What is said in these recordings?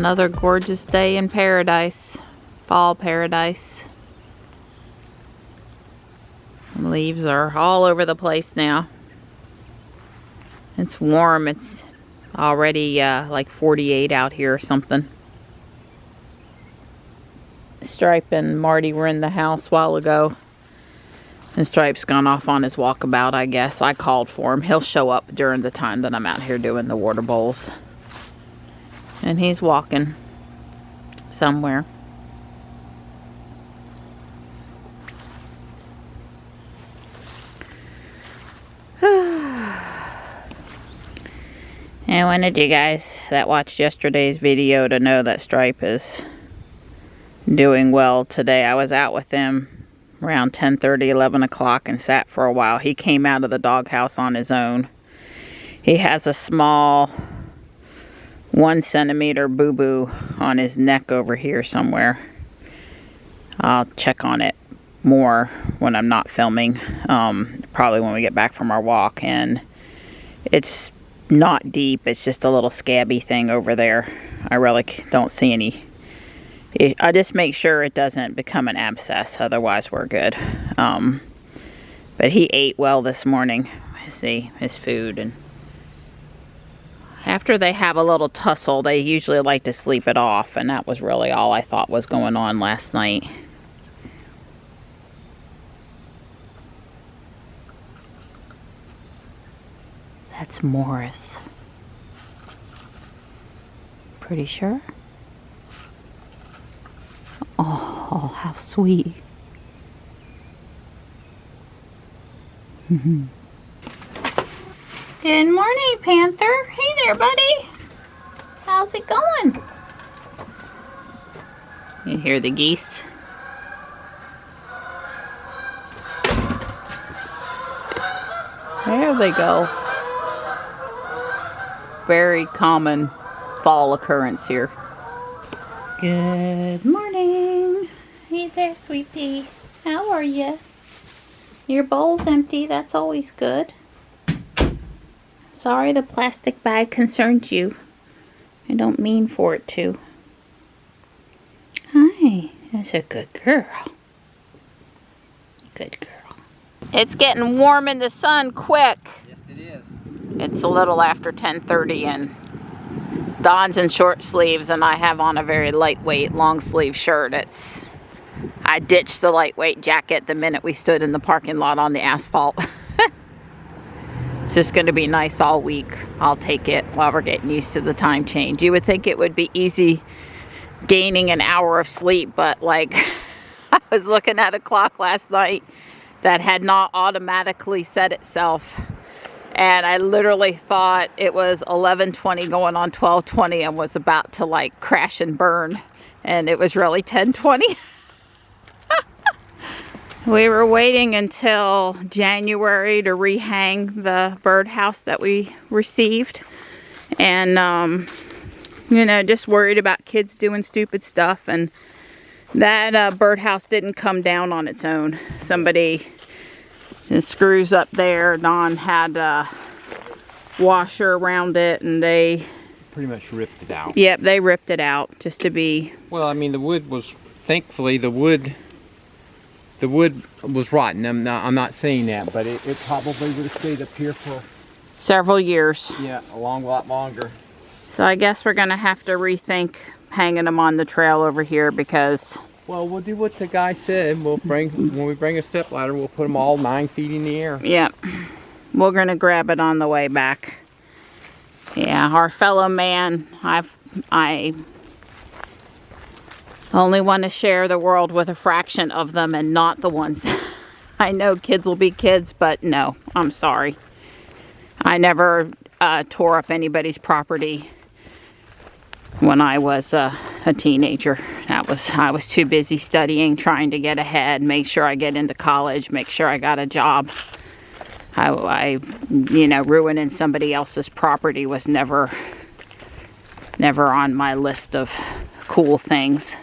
Another gorgeous day in paradise. Fall paradise. Leaves are all over the place now. It's warm. It's already like 48 out here or something. Stripe and Marty were in the house a while ago. And Stripe's gone off on his walkabout, I guess. I called for him. He'll show up during the time that I'm out here doing the water bowls. And he's walking somewhere. I wanted you guys that watched yesterday's video to know that Stripe is doing well today. I was out with him around 10:30, 11 o'clock and sat for a while. He came out of the doghouse on his own. He has a small 1 centimeter boo-boo on his neck over here somewhere. I'll check on it more when I'm not filming, probably when we get back from our walk. And it's not deep, it's just a little scabby thing over there. I really don't see any. I just make sure it doesn't become an abscess, otherwise we're good. But he ate well this morning. See his food, and after they have a little tussle, they usually like to sleep it off, and that was really all I thought was going on last night. That's Morris. Pretty sure? Oh, how sweet. Good morning, Panther. Hey there, buddy. How's it going? You hear the geese? There they go. Very common fall occurrence here. Good morning. Hey there, sweetie. How are you? Your bowl's empty. That's always good. Sorry the plastic bag concerned you. I don't mean for it to. Hi. That's a good girl. Good girl. It's getting warm in the sun quick. Yes, it is. It's a little after 10:30 and Don's in short sleeves and I have on a very lightweight long sleeve shirt. I ditched the lightweight jacket the minute we stood in the parking lot on the asphalt. It's just going to be nice all week. I'll take it while we're getting used to the time change. You would think it would be easy gaining an hour of sleep, but like I was looking at a clock last night that had not automatically set itself. And I literally thought it was 11:20 going on 12:20 and was about to like crash and burn. And it was really 10:20. We were waiting until January to rehang the birdhouse that we received. And, you know, just worried about kids doing stupid stuff. And that birdhouse didn't come down on its own. Somebody... The screws up there, Don had a washer around it and they pretty much ripped it out. Yep, they ripped it out just to be... Well, I mean, the wood was, thankfully the wood was rotten. I'm not saying that, but it probably would have stayed up here for several years. Yeah, a lot longer. So I guess we're gonna have to rethink hanging them on the trail over here because... Well, we'll do what the guy said. When we bring a step ladder, we'll put them all 9 feet in the air. Yeah, we're gonna grab it on the way back. Yeah, our fellow man, I only want to share the world with a fraction of them and not the ones that I know kids will be kids, but no, I'm sorry. I never tore up anybody's property when I was a teenager. I was too busy studying, trying to get ahead, make sure I get into college, make sure I got a job. You know, ruining somebody else's property was never on my list of cool things.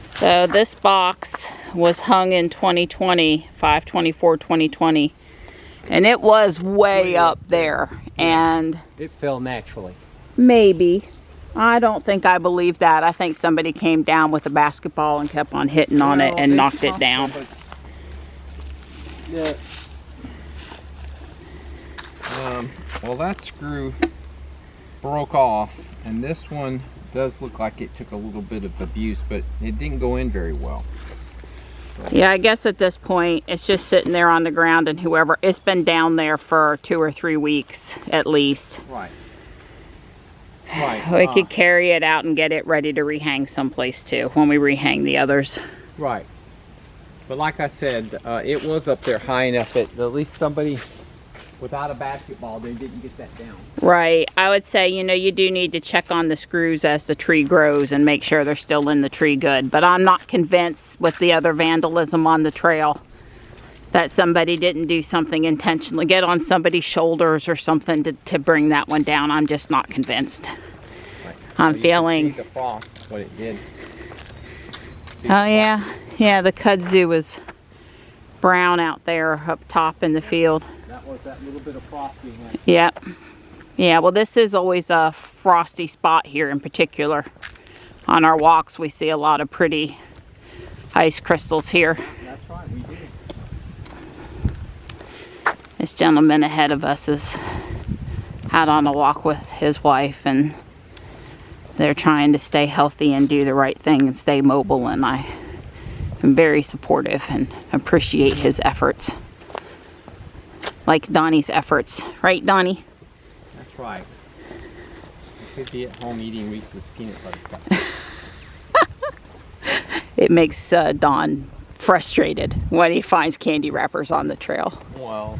So this box was hung in 2020, 5/24/2020. And it was way up there. And it fell naturally. Maybe. I don't think I believe that. I think somebody came down with a basketball and kept on hitting on it and knocked it down. Yeah. Well, that screw broke off, and this one does look like it took a little bit of abuse, but it didn't go in very well. So. Yeah, I guess at this point it's just sitting there on the ground, and it's been down there for 2 or 3 weeks at least. Right. Right. We could carry it out and get it ready to rehang someplace too when we rehang the others. Right. But like I said, it was up there high enough that at least somebody without a basketball, they didn't get that down. Right. I would say, you know, you do need to check on the screws as the tree grows and make sure they're still in the tree good. But I'm not convinced with the other vandalism on the trail that somebody didn't do something intentionally, get on somebody's shoulders or something to bring that one down. I'm just not convinced. Right. I'm feeling... The frost, what it did. Oh yeah. Yeah, the kudzu was brown out there up top in the field. That was that little bit of frost we had. Yep. Yeah, well this is always a frosty spot here in particular. On our walks we see a lot of pretty ice crystals here. That's right, we do. This gentleman ahead of us is out on a walk with his wife, and they're trying to stay healthy and do the right thing and stay mobile, and I am very supportive and appreciate his efforts. Like Donnie's efforts. Right, Donnie? That's right. I could be at home eating Reese's peanut butter cups. It makes Don frustrated when he finds candy wrappers on the trail. Well,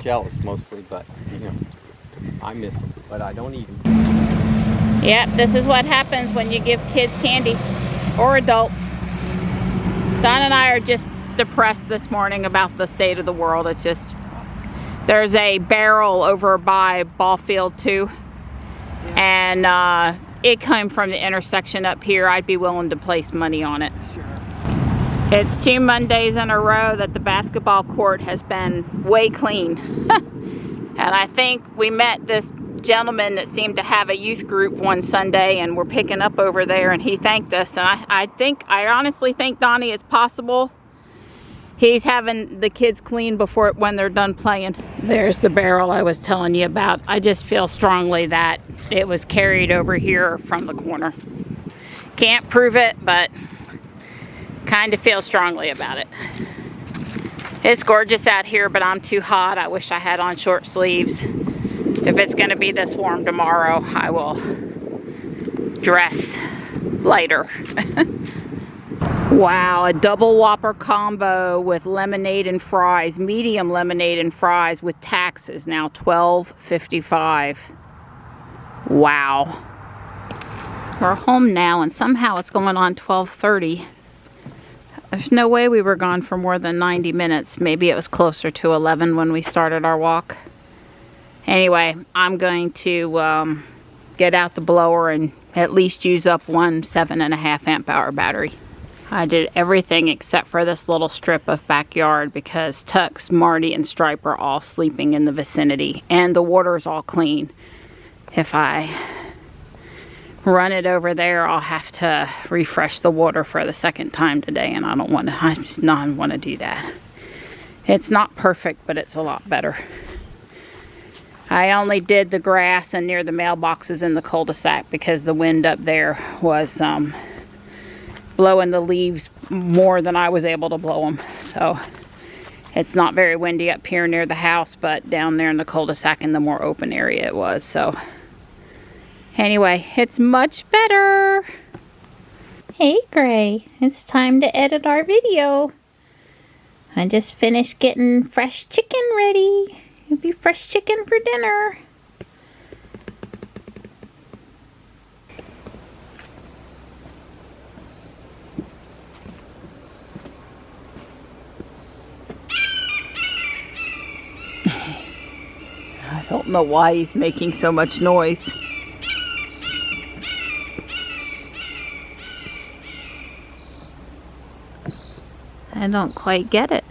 jealous mostly, but you know, I miss them, but I don't eat them. Yep, this is what happens when you give kids candy, or adults. Don and I are just depressed this morning about the state of the world. It's just, there's a barrel over by Ball Field 2, and it came from the intersection up here. I'd be willing to place money on it. Sure. It's 2 Mondays in a row that the basketball court has been way clean. And I think we met this gentleman that seemed to have a youth group one Sunday, and we're picking up over there, and he thanked us. And I honestly think, Donnie, it's possible he's having the kids clean when they're done playing. There's the barrel I was telling you about. I just feel strongly that it was carried over here from the corner. Can't prove it, but kind of feel strongly about it. It's gorgeous out here, but I'm too hot. I wish I had on short sleeves. If it's going to be this warm tomorrow, I will dress lighter. Wow, a double Whopper combo with lemonade and fries, medium lemonade and fries with tax is now $12.55. Wow. We're home now, and somehow it's going on 12:30. There's no way we were gone for more than 90 minutes. Maybe it was closer to 11 when we started our walk. Anyway, I'm going to get out the blower and at least use up one 7.5 amp hour battery. I did everything except for this little strip of backyard because Tux, Marty, and Stripe are all sleeping in the vicinity, and the water's all clean. If I run it over there, I'll have to refresh the water for the second time today, and I just not want to do that. It's not perfect, but it's a lot better. I only did the grass and near the mailboxes in the cul-de-sac because the wind up there was blowing the leaves more than I was able to blow them. So it's not very windy up here near the house, but down there in the cul-de-sac in the more open area it was. So anyway, it's much better. Hey Gray, it's time to edit our video. I just finished getting fresh chicken ready. It'll be fresh chicken for dinner. I don't know why he's making so much noise. I don't quite get it.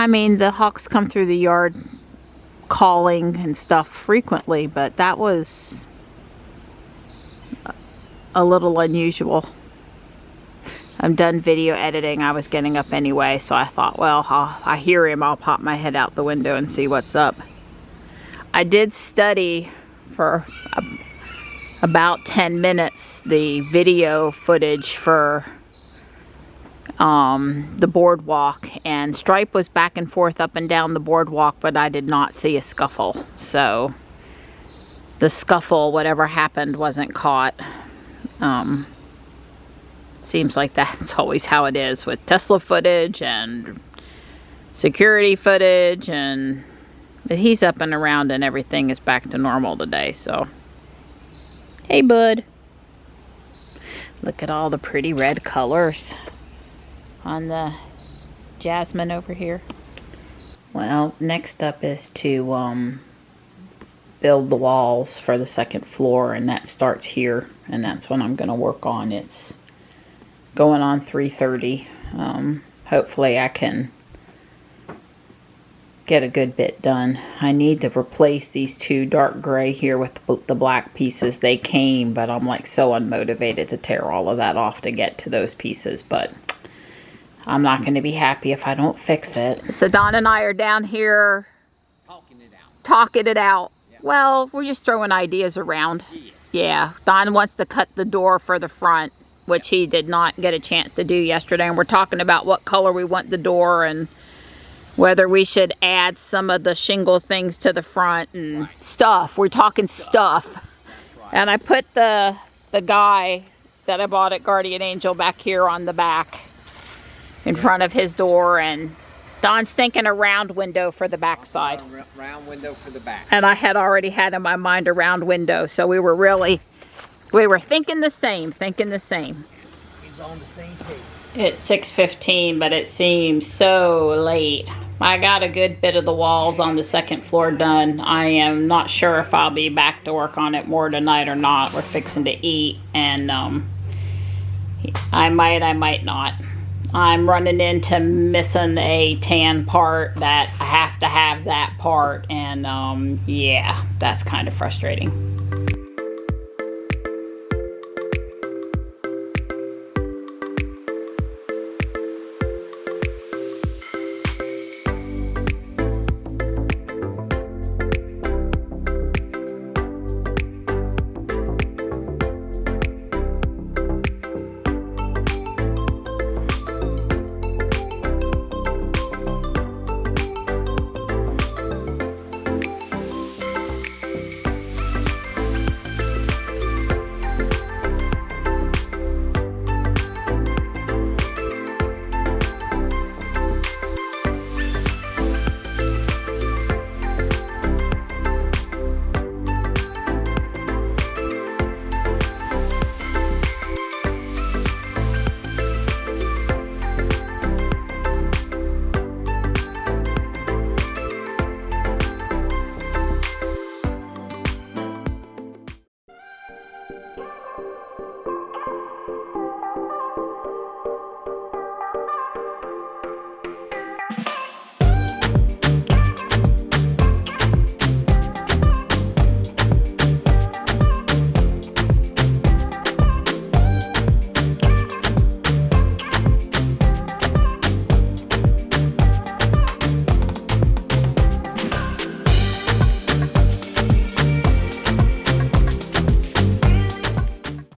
I mean, the hawks come through the yard calling and stuff frequently, but that was a little unusual. I'm done video editing. I was getting up anyway, so I thought, well, I hear him, I'll pop my head out the window and see what's up. I did study for about 10 minutes the video footage for the boardwalk, and Stripe was back and forth up and down the boardwalk, but I did not see a scuffle. So the scuffle, whatever happened, wasn't caught. Seems like that's always how it is with Tesla footage and security footage, but he's up and around and everything is back to normal today. So hey bud, look at all the pretty red colors on the jasmine over here. Well, next up is to build the walls for the second floor, and that starts here, and that's what I'm going to work on. It's going on 3:30. Hopefully I can get a good bit done. I need to replace these two dark gray here with the black pieces. They came, but I'm like so unmotivated to tear all of that off to get to those pieces, but I'm not going to be happy if I don't fix it. So Don and I are down here talking it out. Yeah. Well, we're just throwing ideas around. Yeah. Don wants to cut the door for the front, which he did not get a chance to do yesterday. And we're talking about what color we want the door and whether we should add some of the shingle things to the front and stuff. We're talking stuff. And I put the guy that I bought at Guardian Angel back here on the back in front of his door, and Don's thinking a round window for the back side. Round window for the back. And I had already had in my mind a round window, so we were thinking the same, He's on the same page. It's 6:15, but it seems so late. I got a good bit of the walls on the second floor done. I am not sure if I'll be back to work on it more tonight or not. We're fixing to eat, and I might not. I'm running into missing a tan part that I have to have that part, and yeah, that's kind of frustrating.